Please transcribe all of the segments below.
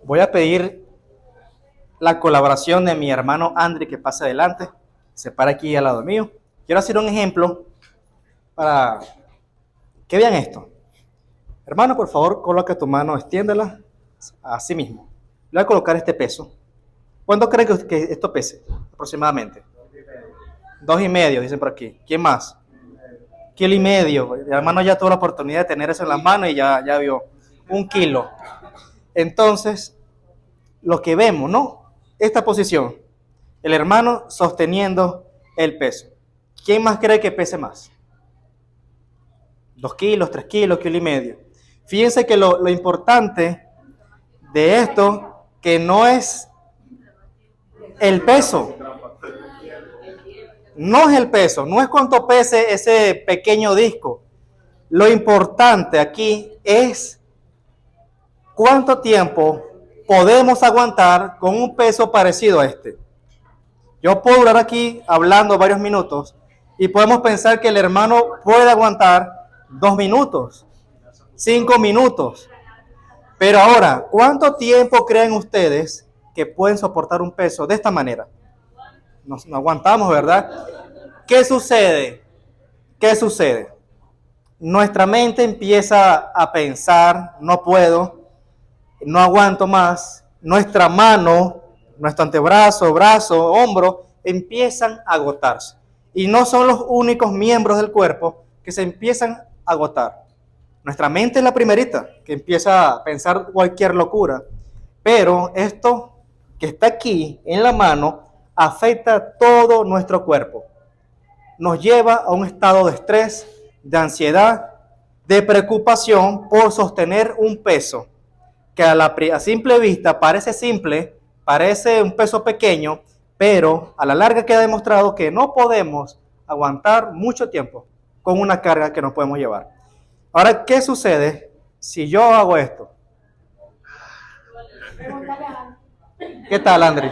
Voy a pedir la colaboración de mi hermano Andri que pase adelante. Se para aquí al lado mío. Quiero hacer un ejemplo para que vean esto. Hermano, por favor, coloca tu mano, extiéndela así mismo. Le voy a colocar este peso. ¿Cuánto cree que esto pese aproximadamente? 2,5, dicen por aquí. ¿Quién más? 1,5 kilos. El hermano ya tuvo la oportunidad de tener eso en las manos y ya vio. 1 kilo. Entonces, lo que vemos, ¿no? Esta posición. El hermano sosteniendo el peso. ¿Quién más cree que pese más? 2 kilos, 3 kilos, 1,5 kilos. Fíjense que lo importante de esto, que no es el peso. No es el peso, no es cuánto pese ese pequeño disco. Lo importante aquí es cuánto tiempo podemos aguantar con un peso parecido a este. Yo puedo durar aquí hablando varios minutos y podemos pensar que el hermano puede aguantar 2 minutos, 5 minutos. Pero ahora, ¿cuánto tiempo creen ustedes que pueden soportar un peso de esta manera? No aguantamos, ¿verdad? ¿Qué sucede? ¿Qué sucede? Nuestra mente empieza a pensar, no puedo, no aguanto más. Nuestra mano, nuestro antebrazo, brazo, hombro, empiezan a agotarse. Y no son los únicos miembros del cuerpo que se empiezan a agotar. Nuestra mente es la primerita que empieza a pensar cualquier locura. Pero esto que está aquí en la mano afecta todo nuestro cuerpo. Nos lleva a un estado de estrés, de ansiedad, de preocupación por sostener un peso que a simple vista parece simple, parece un peso pequeño, pero a la larga queda demostrado que no podemos aguantar mucho tiempo con una carga que nos podemos llevar. Ahora, ¿qué sucede si yo hago esto? ¿Qué tal, Andri?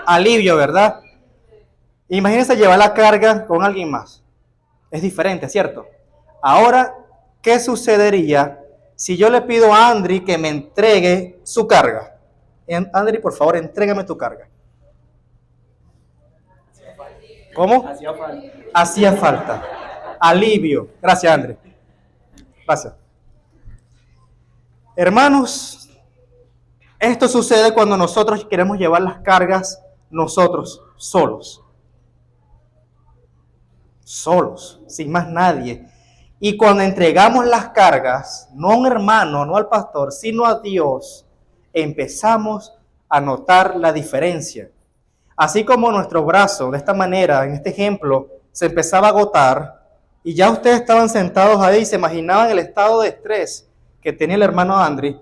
Alivio, ¿verdad? Imagínense llevar la carga con alguien más. Es diferente, ¿cierto? Ahora, ¿qué sucedería si yo le pido a Andri que me entregue su carga? Andri, por favor, entrégame tu carga. ¿Cómo? Hacía falta. Hacía falta. Alivio. Gracias, Andri. Gracias. Hermanos, esto sucede cuando nosotros queremos llevar las cargas nosotros solos. Solos, sin más nadie. Y cuando entregamos las cargas, no a un hermano, no al pastor, sino a Dios, empezamos a notar la diferencia. Así como nuestro brazo, de esta manera, en este ejemplo, se empezaba a agotar, y ya ustedes estaban sentados ahí y se imaginaban el estado de estrés que tenía el hermano Andri.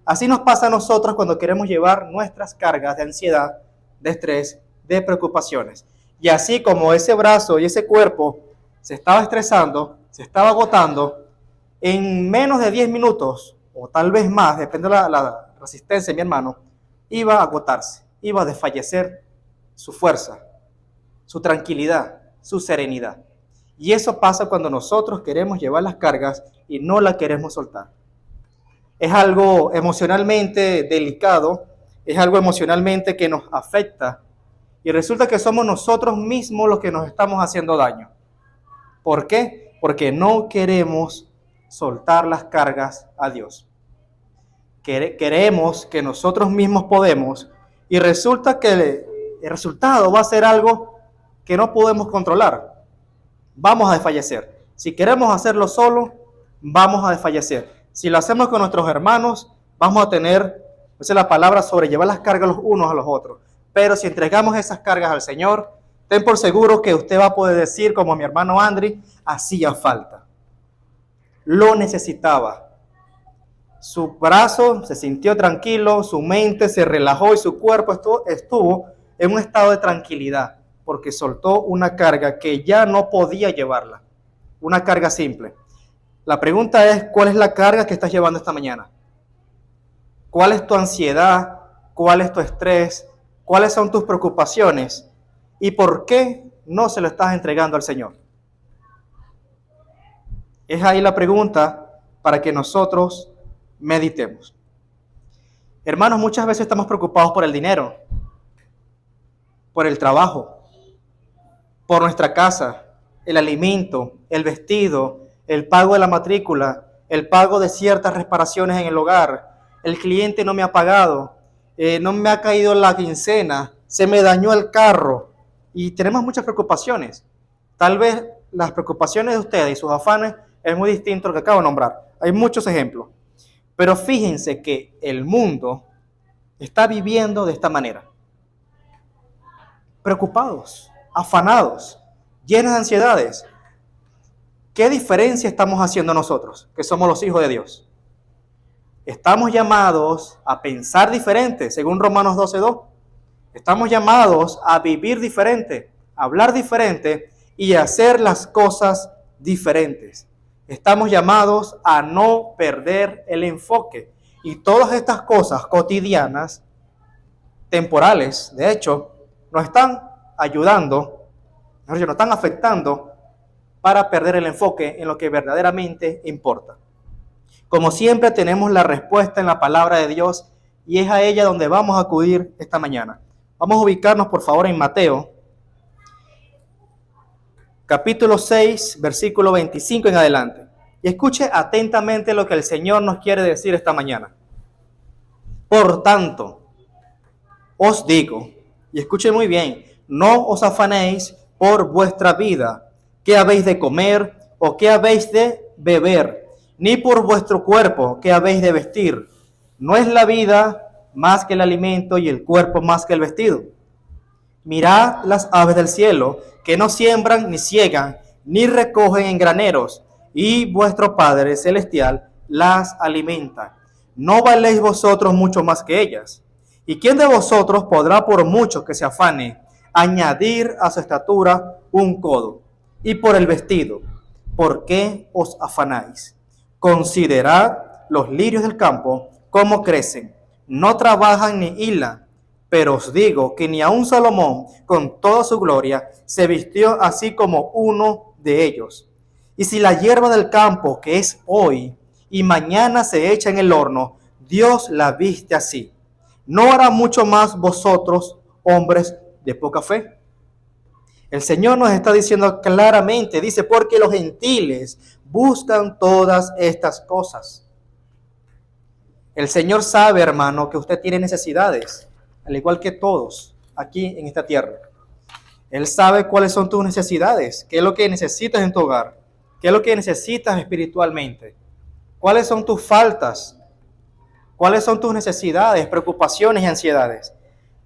Así nos pasa a nosotros cuando queremos llevar nuestras cargas de ansiedad, de estrés, de preocupaciones. Y así como ese brazo y ese cuerpo se estaba estresando, se estaba agotando, en menos de 10 minutos, o tal vez más, depende de la resistencia de mi hermano, iba a agotarse, iba a desfallecer su fuerza, su tranquilidad, su serenidad. Y eso pasa cuando nosotros queremos llevar las cargas y no las queremos soltar. Es algo emocionalmente delicado, es algo emocionalmente que nos afecta y resulta que somos nosotros mismos los que nos estamos haciendo daño. ¿Por qué? Porque no queremos soltar las cargas a Dios. Queremos que nosotros mismos podemos y resulta que el resultado va a ser algo que no podemos controlar. Vamos a desfallecer. Si queremos hacerlo solo, vamos a desfallecer. Si lo hacemos con nuestros hermanos, vamos a tener, esa es la palabra, sobrellevar las cargas los unos a los otros. Pero si entregamos esas cargas al Señor, ten por seguro que usted va a poder decir, como mi hermano Andri, hacía falta. Lo necesitaba. Su brazo se sintió tranquilo, su mente se relajó y su cuerpo estuvo en un estado de tranquilidad, porque soltó una carga que ya no podía llevarla. Una carga simple. La pregunta es, ¿cuál es la carga que estás llevando esta mañana? ¿Cuál es tu ansiedad? ¿Cuál es tu estrés? ¿Cuáles son tus preocupaciones? ¿Y por qué no se lo estás entregando al Señor? Es ahí la pregunta para que nosotros meditemos. Hermanos, muchas veces estamos preocupados por el dinero, por el trabajo, por nuestra casa, el alimento, el vestido, el pago de la matrícula, el pago de ciertas reparaciones en el hogar. El cliente no me ha pagado, no me ha caído la quincena, se me dañó el carro y tenemos muchas preocupaciones. Tal vez las preocupaciones de ustedes y sus afanes es muy distinto a lo que acabo de nombrar. Hay muchos ejemplos, pero fíjense que el mundo está viviendo de esta manera. Preocupados, afanados, llenos de ansiedades. ¿Qué diferencia estamos haciendo nosotros, que somos los hijos de Dios? Estamos llamados a pensar diferente, según Romanos 12:2. Estamos llamados a vivir diferente, a hablar diferente y a hacer las cosas diferentes. Estamos llamados a no perder el enfoque. Y todas estas cosas cotidianas, temporales, de hecho, nos están ayudando, nos están afectando para perder el enfoque en lo que verdaderamente importa. Como siempre, tenemos la respuesta en la palabra de Dios y es a ella donde vamos a acudir esta mañana. Vamos a ubicarnos, por favor, en Mateo, capítulo 6, versículo 25 en adelante. Y escuche atentamente lo que el Señor nos quiere decir esta mañana. Por tanto, os digo, y escuchen muy bien, no os afanéis por vuestra vida, qué habéis de comer o qué habéis de beber, ni por vuestro cuerpo, qué habéis de vestir. ¿No es la vida más que el alimento y el cuerpo más que el vestido? Mirad las aves del cielo, que no siembran ni ciegan, ni recogen en graneros, y vuestro Padre Celestial las alimenta. ¿No valéis vosotros mucho más que ellas? ¿Y quién de vosotros podrá, por mucho que se afane, añadir a su estatura un codo? Y por el vestido, ¿por qué os afanáis? Considerad los lirios del campo, cómo crecen, no trabajan ni hilan, pero os digo que ni aun Salomón, con toda su gloria, se vistió así como uno de ellos. Y si la hierba del campo, que es hoy y mañana se echa en el horno, Dios la viste así, ¿no hará mucho más vosotros, hombres de poca fe? El Señor nos está diciendo claramente, dice, porque los gentiles buscan todas estas cosas. El Señor sabe, hermano, que usted tiene necesidades, al igual que todos aquí en esta tierra. Él sabe cuáles son tus necesidades, qué es lo que necesitas en tu hogar, qué es lo que necesitas espiritualmente, cuáles son tus faltas, cuáles son tus necesidades, preocupaciones y ansiedades.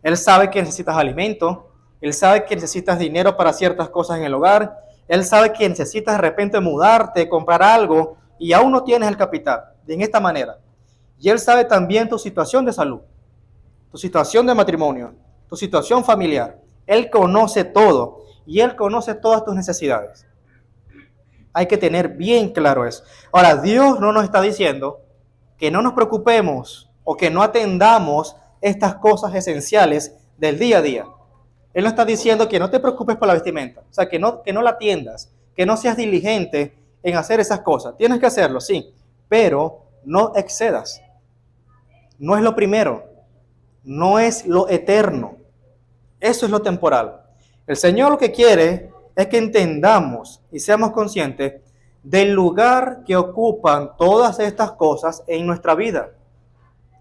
Él sabe que necesitas alimento, Él sabe que necesitas dinero para ciertas cosas en el hogar, Él sabe que necesitas de repente mudarte, comprar algo y aún no tienes el capital, de en esta manera. Y Él sabe también tu situación de salud, tu situación de matrimonio, tu situación familiar. Él conoce todo y Él conoce todas tus necesidades. Hay que tener bien claro eso. Ahora, Dios no nos está diciendo que no nos preocupemos o que no atendamos estas cosas esenciales del día a día. Él no está diciendo que no te preocupes por la vestimenta, o sea, que no la atiendas, que no seas diligente en hacer esas cosas. Tienes que hacerlo, sí, pero no excedas. No es lo primero, no es lo eterno, eso es lo temporal. El Señor lo que quiere es que entendamos y seamos conscientes del lugar que ocupan todas estas cosas en nuestra vida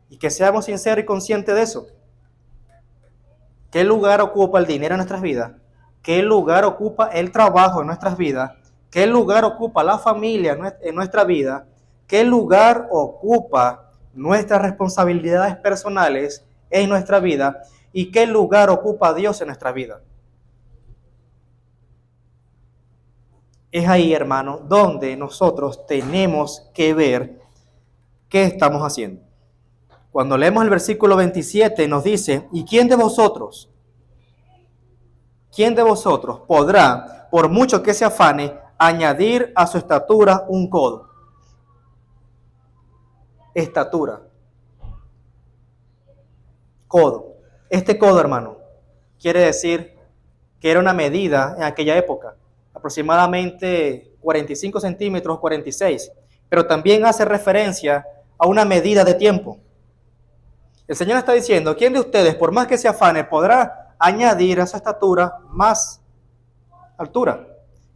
y que seamos sinceros y conscientes de eso. ¿Qué lugar ocupa el dinero en nuestras vidas? ¿Qué lugar ocupa el trabajo en nuestras vidas? ¿Qué lugar ocupa la familia en nuestra vida? ¿Qué lugar ocupa nuestras responsabilidades personales en nuestra vida? ¿Y qué lugar ocupa Dios en nuestra vida? Es ahí, hermano, donde nosotros tenemos que ver qué estamos haciendo. Cuando leemos el versículo 27 nos dice, ¿y quién de vosotros podrá, por mucho que se afane, añadir a su estatura un codo? Estatura. Codo. Este codo, hermano, quiere decir que era una medida en aquella época, aproximadamente 45 centímetros, 46, pero también hace referencia a una medida de tiempo. El Señor está diciendo, ¿quién de ustedes, por más que se afane, podrá añadir a su estatura más altura?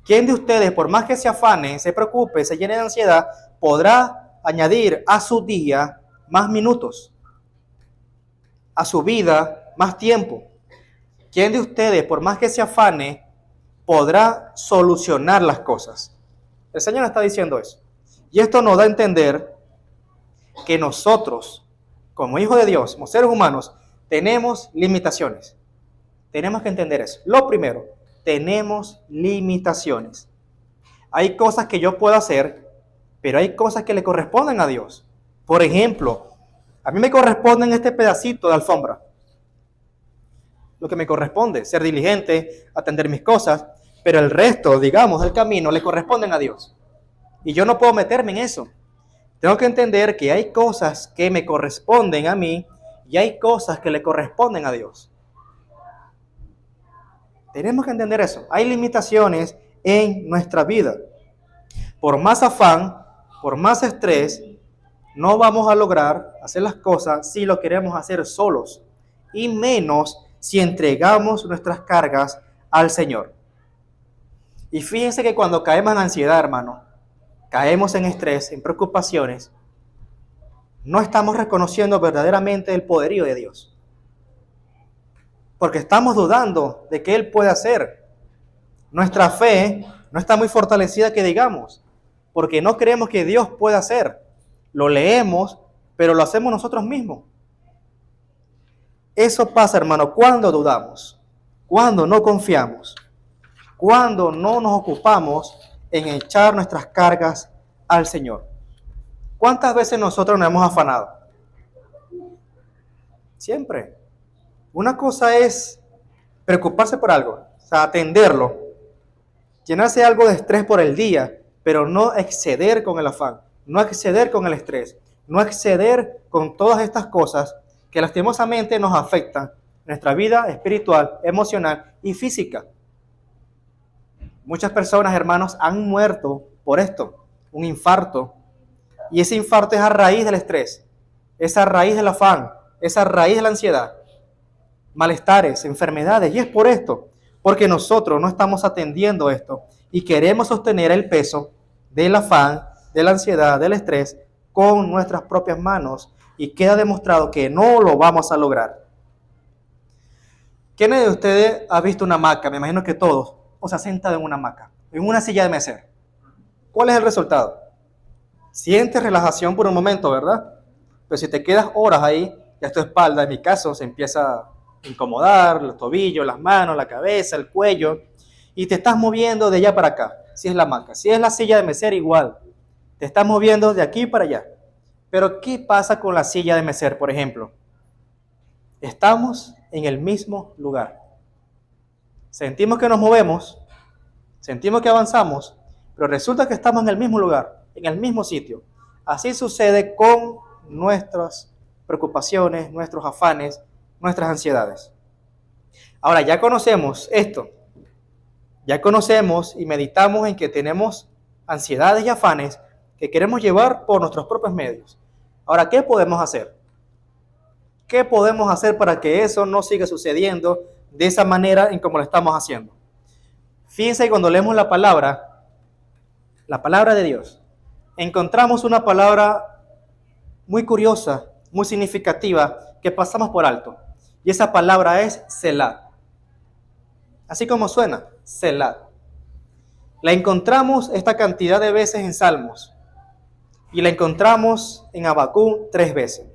¿Quién de ustedes, por más que se afane, se preocupe, se llene de ansiedad, podrá añadir a su día más minutos, a su vida más tiempo? ¿Quién de ustedes, por más que se afane, podrá solucionar las cosas? El Señor está diciendo eso. Y esto nos da a entender que nosotros, como hijos de Dios, como seres humanos, tenemos limitaciones. Tenemos que entender eso. Lo primero, tenemos limitaciones. Hay cosas que yo puedo hacer, pero hay cosas que le corresponden a Dios. Por ejemplo, a mí me corresponde en este pedacito de alfombra lo que me corresponde, ser diligente, atender mis cosas, pero el resto, digamos, del camino le corresponden a Dios. Y yo no puedo meterme en eso. Tengo que entender que hay cosas que me corresponden a mí y hay cosas que le corresponden a Dios. Tenemos que entender eso. Hay limitaciones en nuestra vida. Por más afán, por más estrés, no vamos a lograr hacer las cosas si lo queremos hacer solos. Y menos si entregamos nuestras cargas al Señor. Y fíjense que cuando caemos en ansiedad, hermano, caemos en estrés, en preocupaciones, no estamos reconociendo verdaderamente el poderío de Dios. Porque estamos dudando de que Él puede hacer. Nuestra fe no está muy fortalecida que digamos, porque no creemos que Dios pueda hacer. Lo leemos, pero lo hacemos nosotros mismos. Eso pasa, hermano, cuando dudamos, cuando no confiamos, cuando no nos ocupamos en echar nuestras cargas al Señor. ¿Cuántas veces nosotros nos hemos afanado? Siempre. Una cosa es preocuparse por algo, o sea, atenderlo, llenarse algo de estrés por el día, pero no exceder con el afán, no exceder con el estrés, no exceder con todas estas cosas que lastimosamente nos afectan nuestra vida espiritual, emocional y física. Muchas personas, hermanos, han muerto por esto, un infarto. Y ese infarto es a raíz del estrés, es a raíz del afán, es a raíz de la ansiedad, malestares, enfermedades. Y es por esto, porque nosotros no estamos atendiendo esto y queremos sostener el peso del afán, de la ansiedad, del estrés con nuestras propias manos. Y queda demostrado que no lo vamos a lograr. ¿Quiénes de ustedes ha visto una hamaca? Me imagino que todos. O se ha sentado en una hamaca, en una silla de meser. ¿Cuál es el resultado? Sientes relajación por un momento, ¿verdad? Pero si te quedas horas ahí, ya tu espalda, en mi caso, se empieza a incomodar, los tobillos, las manos, la cabeza, el cuello, y te estás moviendo de allá para acá, si es la hamaca. Si es la silla de meser, igual. Te estás moviendo de aquí para allá. Pero ¿qué pasa con la silla de meser, por ejemplo? Estamos en el mismo lugar. Sentimos que nos movemos, sentimos que avanzamos, pero resulta que estamos en el mismo lugar, en el mismo sitio. Así sucede con nuestras preocupaciones, nuestros afanes, nuestras ansiedades. Ahora, ya conocemos esto. Ya conocemos y meditamos en que tenemos ansiedades y afanes que queremos llevar por nuestros propios medios. Ahora, ¿qué podemos hacer? ¿Qué podemos hacer para que eso no siga sucediendo de esa manera en como lo estamos haciendo? Fíjense que cuando leemos la palabra de Dios, encontramos una palabra muy curiosa, muy significativa, que pasamos por alto. Y esa palabra es Selah. Así como suena, Selah. La encontramos esta cantidad de veces en Salmos. Y la encontramos en Habacuc 3 veces.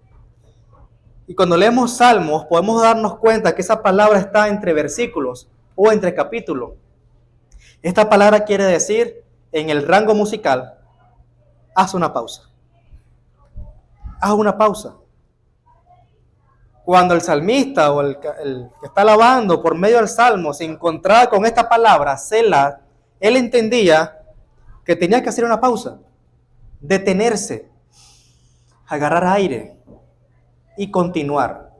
Y cuando leemos Salmos, podemos darnos cuenta que esa palabra está entre versículos o entre capítulos. Esta palabra quiere decir, en el rango musical, haz una pausa. Haz una pausa. Cuando el salmista o el que está alabando por medio del salmo se encontraba con esta palabra, Selah, él entendía que tenía que hacer una pausa, detenerse, agarrar aire y continuar.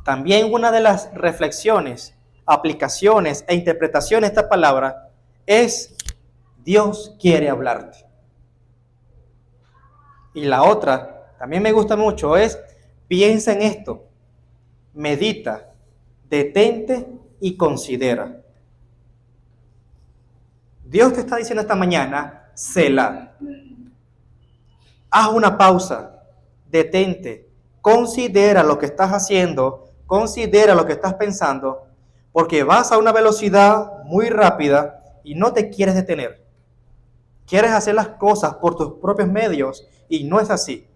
También una de las reflexiones, aplicaciones e interpretaciones de esta palabra es: Dios quiere hablarte. Y la otra, también me gusta mucho, es: Piensa en esto, medita, detente y considera. Dios te está diciendo esta mañana, Selah. Haz una pausa, detente, considera lo que estás haciendo, considera lo que estás pensando, porque vas a una velocidad muy rápida y no te quieres detener. Quieres hacer las cosas por tus propios medios y no es así.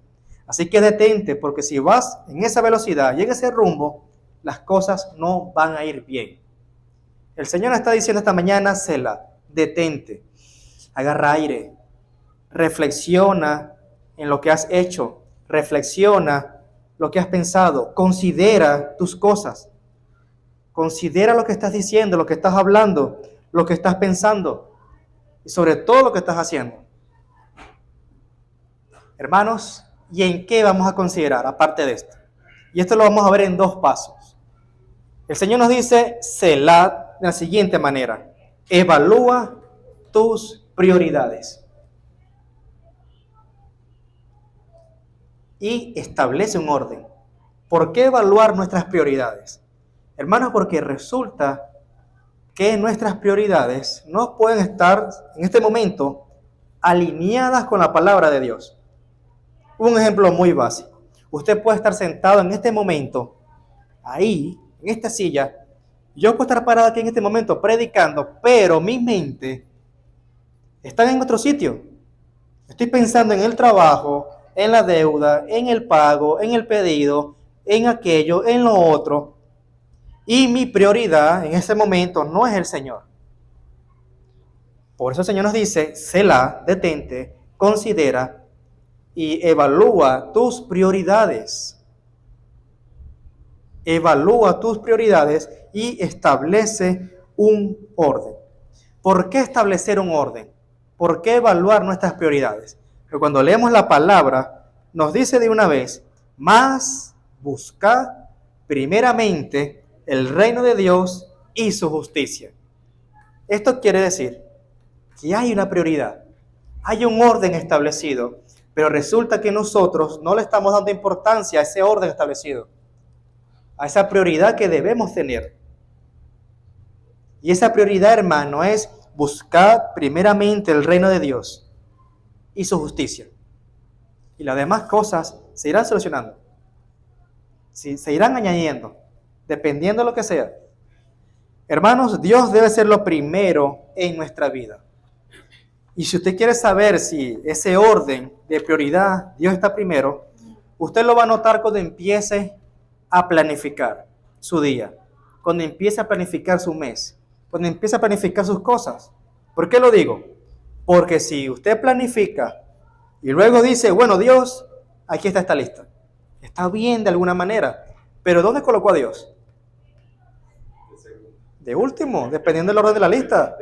Así que detente, porque si vas en esa velocidad y en ese rumbo, las cosas no van a ir bien. El Señor está diciendo esta mañana, Selah, detente, agarra aire, reflexiona en lo que has hecho, reflexiona lo que has pensado, considera tus cosas, considera lo que estás diciendo, lo que estás hablando, lo que estás pensando y sobre todo lo que estás haciendo. Hermanos, ¿y en qué vamos a considerar aparte de esto? Y esto lo vamos a ver en dos pasos. El Señor nos dice, Selah, de la siguiente manera, evalúa tus prioridades y establece un orden. ¿Por qué evaluar nuestras prioridades? Hermanos, porque resulta que nuestras prioridades no pueden estar en este momento alineadas con la palabra de Dios. Un ejemplo muy básico. Usted puede estar sentado en este momento, ahí, en esta silla. Yo puedo estar parado aquí en este momento predicando, pero mi mente está en otro sitio. Estoy pensando en el trabajo, en la deuda, en el pago, en el pedido, en aquello, en lo otro. Y mi prioridad en ese momento no es el Señor. Por eso el Señor nos dice, Selah, detente, considera y evalúa tus prioridades. Evalúa tus prioridades y establece un orden. ¿Por qué establecer un orden? ¿Por qué evaluar nuestras prioridades? Porque cuando leemos la palabra, nos dice de una vez, más buscad primeramente el reino de Dios y su justicia. Esto quiere decir que hay una prioridad, hay un orden establecido, pero resulta que nosotros no le estamos dando importancia a ese orden establecido, a esa prioridad que debemos tener. Y esa prioridad, hermano, es buscar primeramente el reino de Dios y su justicia. Y las demás cosas se irán solucionando, se irán añadiendo, dependiendo de lo que sea. Hermanos, Dios debe ser lo primero en nuestra vida. Y si usted quiere saber si ese orden de prioridad, Dios está primero, usted lo va a notar cuando empiece a planificar su día, cuando empiece a planificar su mes, cuando empiece a planificar sus cosas. ¿Por qué lo digo? Porque si usted planifica y luego dice, bueno, Dios, aquí está esta lista. Está bien de alguna manera, pero ¿dónde colocó a Dios? De último, dependiendo del orden de la lista.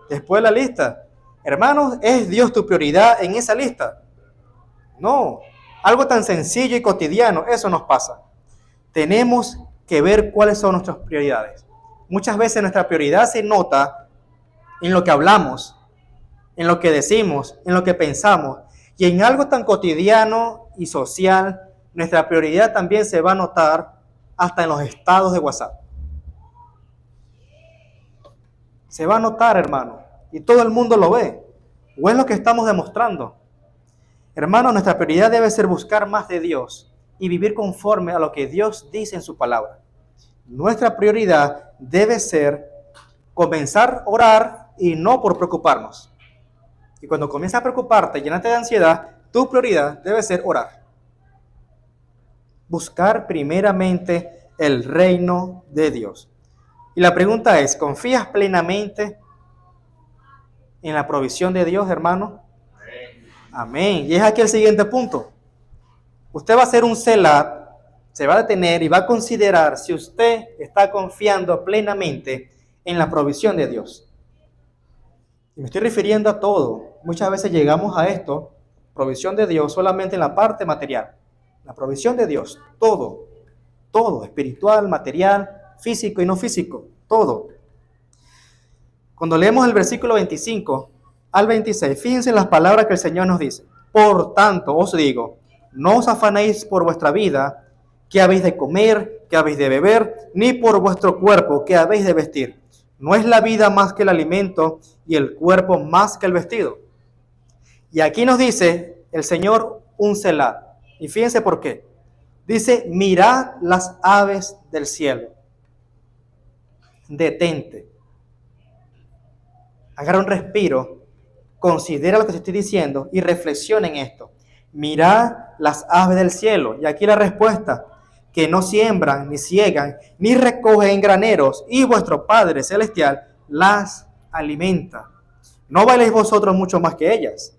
Después de la lista. Hermanos, ¿es Dios tu prioridad en esa lista? No. Algo tan sencillo y cotidiano, eso nos pasa. Tenemos que ver cuáles son nuestras prioridades. Muchas veces nuestra prioridad se nota en lo que hablamos, en lo que decimos, en lo que pensamos. Y en algo tan cotidiano y social, nuestra prioridad también se va a notar hasta en los estados de WhatsApp. Se va a notar, hermano, y todo el mundo lo ve. ¿O es lo que estamos demostrando? Hermano, nuestra prioridad debe ser buscar más de Dios y vivir conforme a lo que Dios dice en su palabra. Nuestra prioridad debe ser comenzar a orar y no por preocuparnos. Y cuando comienzas a preocuparte, llenarte de ansiedad, tu prioridad debe ser orar. Buscar primeramente el reino de Dios. Y la pregunta es, ¿confías plenamente en la provisión de Dios, hermano? Amén. Y es aquí el siguiente punto. Usted va a hacer un Selah, se va a detener y va a considerar si usted está confiando plenamente en la provisión de Dios. Y me estoy refiriendo a todo. Muchas veces llegamos a esto, provisión de Dios, solamente en la parte material. La provisión de Dios, todo, espiritual, material, físico y no físico, todo. Cuando leemos el versículo 25 al 26, fíjense en las palabras que el Señor nos dice. Por tanto, os digo, no os afanéis por vuestra vida, qué habéis de comer, qué habéis de beber, ni por vuestro cuerpo, qué habéis de vestir. ¿No es la vida más que el alimento y el cuerpo más que el vestido? Y aquí nos dice el Señor un Selah. Y fíjense por qué. Dice, mirad las aves del cielo. Detente. Agarra un respiro, considera lo que te estoy diciendo y reflexiona en esto. Mirad las aves del cielo. Y aquí la respuesta, que no siembran, ni ciegan, ni recogen en graneros, y vuestro Padre Celestial las alimenta. ¿No valéis vosotros mucho más que ellas?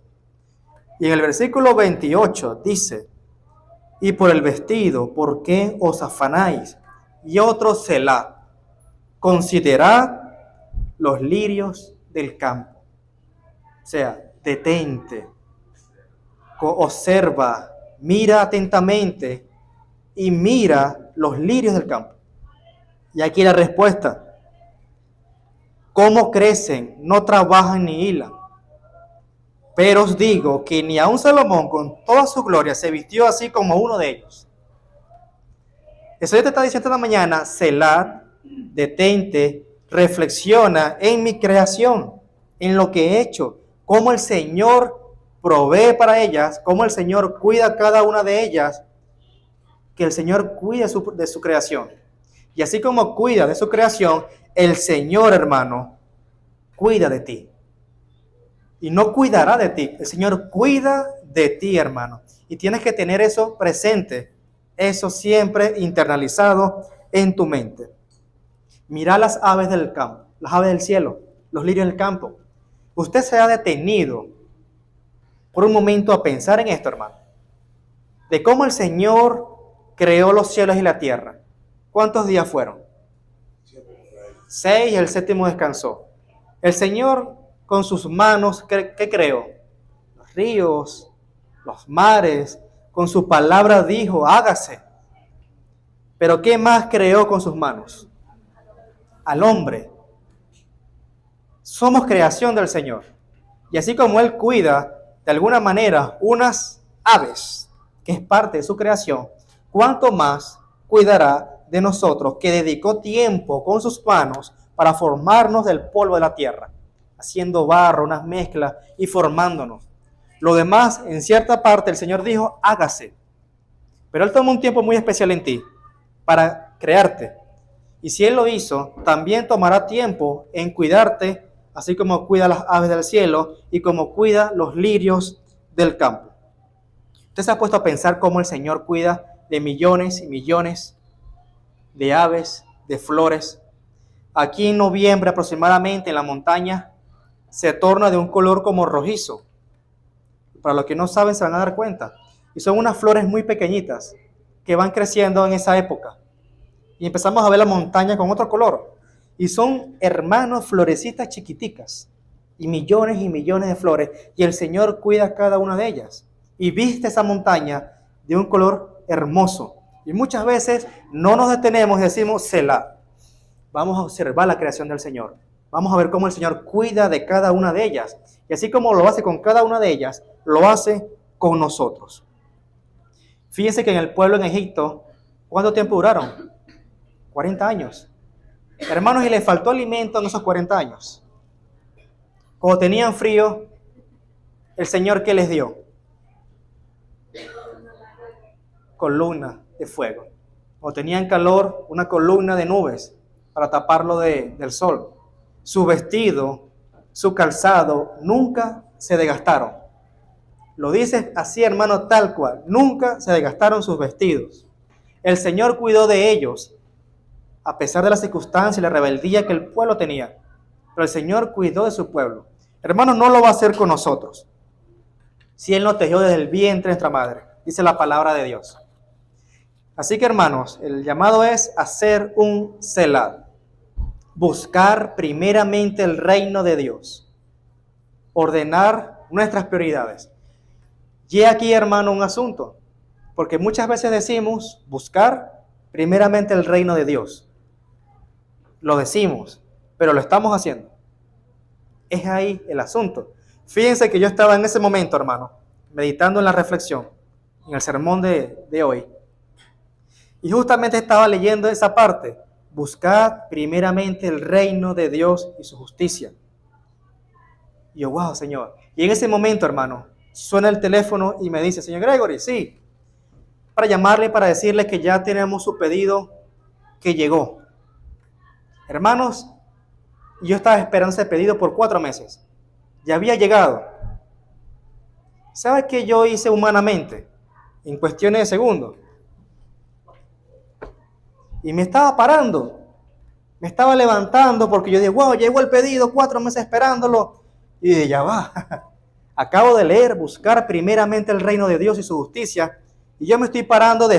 Y en el versículo 28 dice, y por el vestido, ¿por qué os afanáis? Y otro Selah, considerad los lirios del campo. O sea, detente, observa, mira atentamente y mira los lirios del campo. Y aquí la respuesta. ¿Cómo crecen? No trabajan ni hilan. Pero os digo que ni aun Salomón con toda su gloria se vistió así como uno de ellos. Eso ya te está diciendo esta mañana, Selah, detente, reflexiona en mi creación, en lo que he hecho, cómo el Señor provee para ellas, cómo el Señor cuida cada una de ellas, que el Señor cuida de su creación. Y así como cuida de su creación, el Señor, hermano, cuida de ti. Y no cuidará de ti, el Señor cuida de ti, hermano. Y tienes que tener eso presente, eso siempre internalizado en tu mente. Mira las aves del campo, las aves del cielo, los lirios del campo. Usted se ha detenido por un momento a pensar en esto, hermano, de cómo el Señor creó los cielos y la tierra. ¿Cuántos días fueron? 6 y el séptimo descansó. El Señor con sus manos, ¿qué creó? Los ríos, los mares, con su palabra dijo, hágase. Pero ¿qué más creó con sus manos? Al hombre. Somos creación del Señor. Y así como Él cuida, de alguna manera, unas aves, que es parte de su creación, ¿cuánto más cuidará de nosotros, que dedicó tiempo con sus manos para formarnos del polvo de la tierra, haciendo barro, unas mezclas y formándonos? Lo demás, en cierta parte, el Señor dijo, hágase. Pero Él tomó un tiempo muy especial en ti para crearte. Y si Él lo hizo, también tomará tiempo en cuidarte, así como cuida las aves del cielo y como cuida los lirios del campo. ¿Usted se ha puesto a pensar cómo el Señor cuida de millones y millones de aves, de flores? Aquí en noviembre aproximadamente en la montaña se torna de un color como rojizo. Para los que no saben se van a dar cuenta. Y son unas flores muy pequeñitas que van creciendo en esa época. Y empezamos a ver la montaña con otro color. Y son hermanos florecitas chiquiticas. Y millones de flores. Y el Señor cuida cada una de ellas. Y viste esa montaña de un color hermoso. Y muchas veces no nos detenemos y decimos, Selah. Vamos a observar la creación del Señor. Vamos a ver cómo el Señor cuida de cada una de ellas. Y así como lo hace con cada una de ellas, lo hace con nosotros. Fíjense que en el pueblo en Egipto, ¿cuánto tiempo duraron? 40 años. Hermanos, y les faltó alimento en esos 40 años. Cuando tenían frío, ¿el Señor qué les dio? Columna de fuego. Cuando tenían calor, una columna de nubes para taparlo del sol. Su vestido, su calzado, nunca se desgastaron. Lo dice así, hermano, tal cual. Nunca se desgastaron sus vestidos. El Señor cuidó de ellos, a pesar de las circunstancias y la rebeldía que el pueblo tenía. Pero el Señor cuidó de su pueblo. Hermanos, no lo va a hacer con nosotros. Si Él nos tejió desde el vientre de nuestra madre, dice la palabra de Dios. Así que, hermanos, el llamado es hacer un Selah. Buscar primeramente el reino de Dios. Ordenar nuestras prioridades. Y aquí, hermano, un asunto. Porque muchas veces decimos buscar primeramente el reino de Dios. Lo decimos, pero lo estamos haciendo. Es ahí el asunto. Fíjense que yo estaba en ese momento, hermano, meditando en la reflexión. en el sermón de hoy. Y justamente estaba leyendo esa parte. Buscad primeramente el reino de Dios y su justicia. Y yo, wow, Señor. Y en ese momento, hermano, suena el teléfono y me dice, señor Gregory, sí, para llamarle, para decirle que ya tenemos su pedido que llegó. Hermanos, yo estaba esperando ese pedido por 4 meses. Ya había llegado. ¿Sabe qué yo hice humanamente? En cuestiones de segundos. Y me estaba parando. Me estaba levantando porque yo dije, wow, llegó el pedido, 4 meses esperándolo. Y dije, ya va. Acabo de leer, buscar primeramente el reino de Dios y su justicia. Y yo me estoy parando,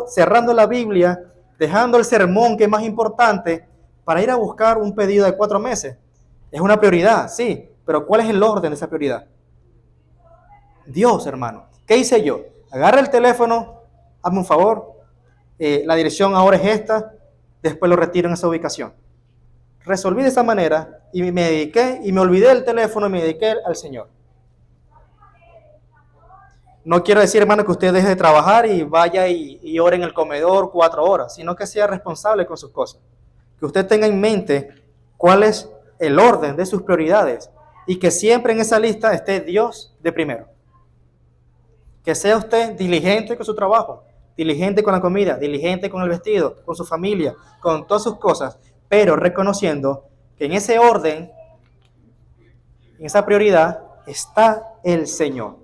cerrando la Biblia, dejando el sermón que es más importante para ir a buscar un pedido de 4 meses. Es una prioridad, sí, pero ¿cuál es el orden de esa prioridad? Dios, hermano. ¿Qué hice yo? Agarra el teléfono, hazme un favor, la dirección ahora es esta, después lo retiro en esa ubicación. Resolví de esa manera y me dediqué, y me olvidé del teléfono y me dediqué al Señor. No quiero decir, hermano, que usted deje de trabajar y vaya y ore en el comedor 4 horas, sino que sea responsable con sus cosas. Que usted tenga en mente cuál es el orden de sus prioridades y que siempre en esa lista esté Dios de primero. Que sea usted diligente con su trabajo, diligente con la comida, diligente con el vestido, con su familia, con todas sus cosas, pero reconociendo que en ese orden, en esa prioridad, está el Señor.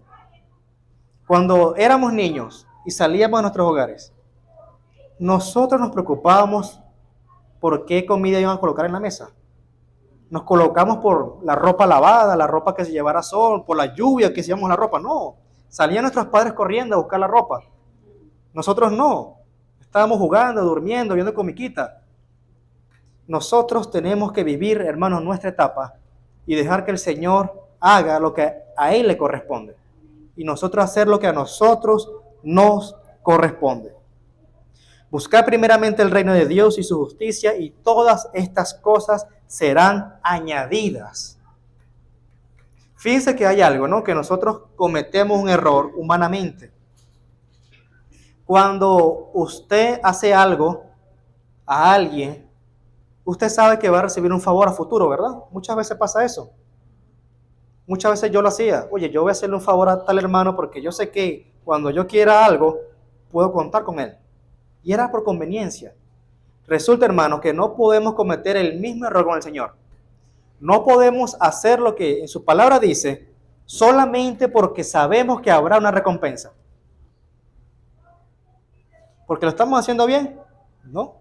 Cuando éramos niños y salíamos de nuestros hogares, nosotros nos preocupábamos por qué comida iban a colocar en la mesa. Nos colocamos por la ropa lavada, la ropa que se llevara sol, por la lluvia que se llevamos la ropa. No, salían nuestros padres corriendo a buscar la ropa. Nosotros no. Estábamos jugando, durmiendo, viendo comiquita. Nosotros tenemos que vivir, hermanos, nuestra etapa y dejar que el Señor haga lo que a Él le corresponde. Y nosotros hacer lo que a nosotros nos corresponde. Buscar primeramente el reino de Dios y su justicia, y todas estas cosas serán añadidas. Fíjense que hay algo, ¿no? Que nosotros cometemos un error humanamente. Cuando usted hace algo a alguien, usted sabe que va a recibir un favor a futuro, ¿verdad? Muchas veces pasa eso. Muchas veces yo lo hacía. Oye, yo voy a hacerle un favor a tal hermano porque yo sé que cuando yo quiera algo, puedo contar con él. Y era por conveniencia. Resulta, hermanos, que no podemos cometer el mismo error con el Señor. No podemos hacer lo que en su palabra dice solamente porque sabemos que habrá una recompensa. ¿Porque lo estamos haciendo bien? No.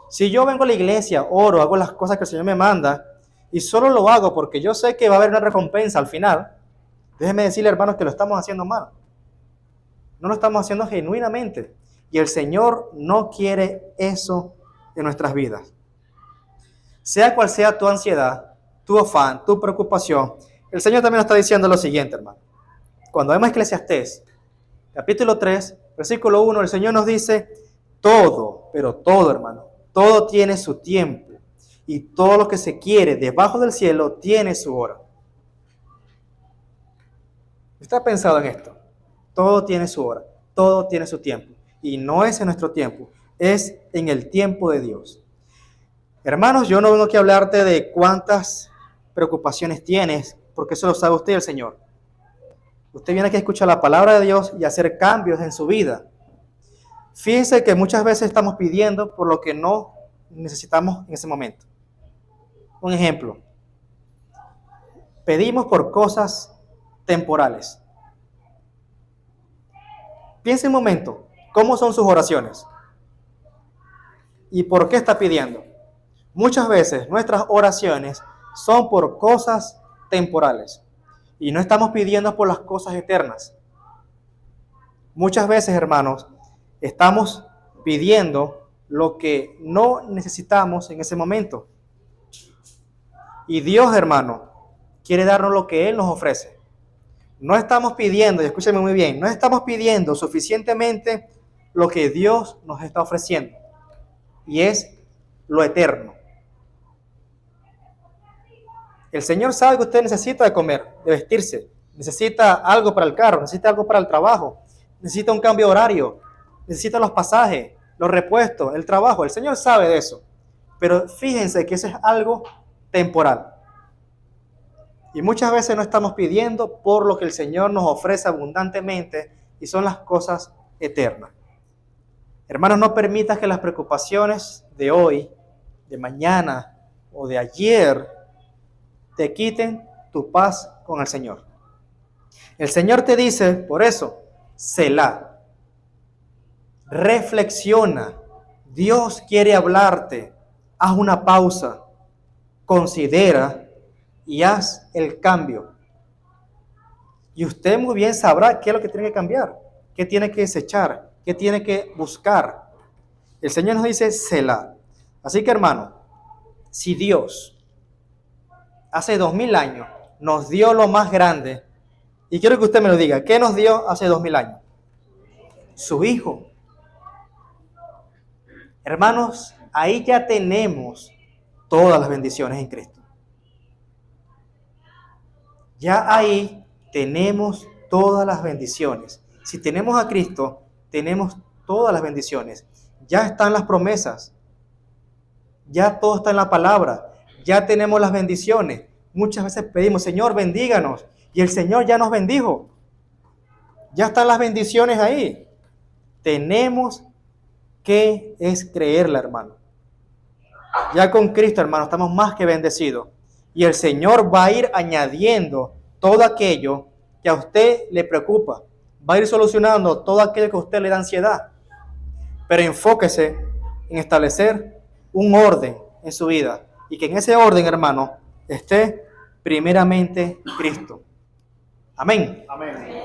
Si yo vengo a la iglesia, oro, hago las cosas que el Señor me manda, y solo lo hago porque yo sé que va a haber una recompensa al final, déjenme decirle, hermanos, que lo estamos haciendo mal. No lo estamos haciendo genuinamente. Y el Señor no quiere eso en nuestras vidas. Sea cual sea tu ansiedad, tu afán, tu preocupación, el Señor también nos está diciendo lo siguiente, hermano. Cuando vemos Eclesiastés, capítulo 3, versículo 1, el Señor nos dice, todo, pero todo, hermano, todo tiene su tiempo, y todo lo que se quiere debajo del cielo tiene su hora. ¿Usted ha pensado en esto? Todo tiene su hora, todo tiene su tiempo, y no es en nuestro tiempo, es en el tiempo de Dios. Hermanos, yo no vengo aquí a hablarte de cuántas preocupaciones tienes, porque eso lo sabe usted, el Señor. Usted viene aquí a escuchar la palabra de Dios y hacer cambios en su vida. Fíjense que muchas veces estamos pidiendo por lo que no necesitamos en ese momento. Un ejemplo. Pedimos por cosas temporales. Piense un momento, ¿cómo son sus oraciones? ¿Y por qué está pidiendo? Muchas veces nuestras oraciones son por cosas temporales y no estamos pidiendo por las cosas eternas. Muchas veces, hermanos, estamos pidiendo lo que no necesitamos en ese momento. Y Dios, hermano, quiere darnos lo que Él nos ofrece. No estamos pidiendo, y escúcheme muy bien, no estamos pidiendo suficientemente lo que Dios nos está ofreciendo. Y es lo eterno. El Señor sabe que usted necesita de comer, de vestirse, necesita algo para el carro, necesita algo para el trabajo. necesita un cambio de horario, necesita los pasajes, los repuestos, el trabajo. El Señor sabe de eso. Pero fíjense que eso es algo temporal. Y muchas veces no estamos pidiendo por lo que el Señor nos ofrece abundantemente y son las cosas eternas. Hermanos, no permitas que las preocupaciones de hoy, de mañana o de ayer te quiten tu paz con el Señor. El Señor te dice, por eso, Selah, reflexiona. Dios quiere hablarte. Haz una pausa, considera y haz el cambio. Y usted muy bien sabrá qué es lo que tiene que cambiar, qué tiene que desechar, qué tiene que buscar. El Señor nos dice Selah. Así que, hermano, si Dios hace 2000 años nos dio lo más grande, y quiero que usted me lo diga, ¿qué nos dio hace 2000 años? Su Hijo. Hermanos, ahí ya tenemos todas las bendiciones en Cristo. Ya ahí tenemos todas las bendiciones. Si tenemos a Cristo, tenemos todas las bendiciones. Ya están las promesas. Ya todo está en la palabra. Ya tenemos las bendiciones. Muchas veces pedimos, Señor, bendíganos. Y el Señor ya nos bendijo. Ya están las bendiciones ahí. Tenemos que creerla, hermano. Ya con Cristo, hermano, estamos más que bendecidos. Y el Señor va a ir añadiendo todo aquello que a usted le preocupa. Va a ir solucionando todo aquello que a usted le da ansiedad. Pero enfóquese en establecer un orden en su vida. Y que en ese orden, hermano, esté primeramente Cristo. Amén. Amén.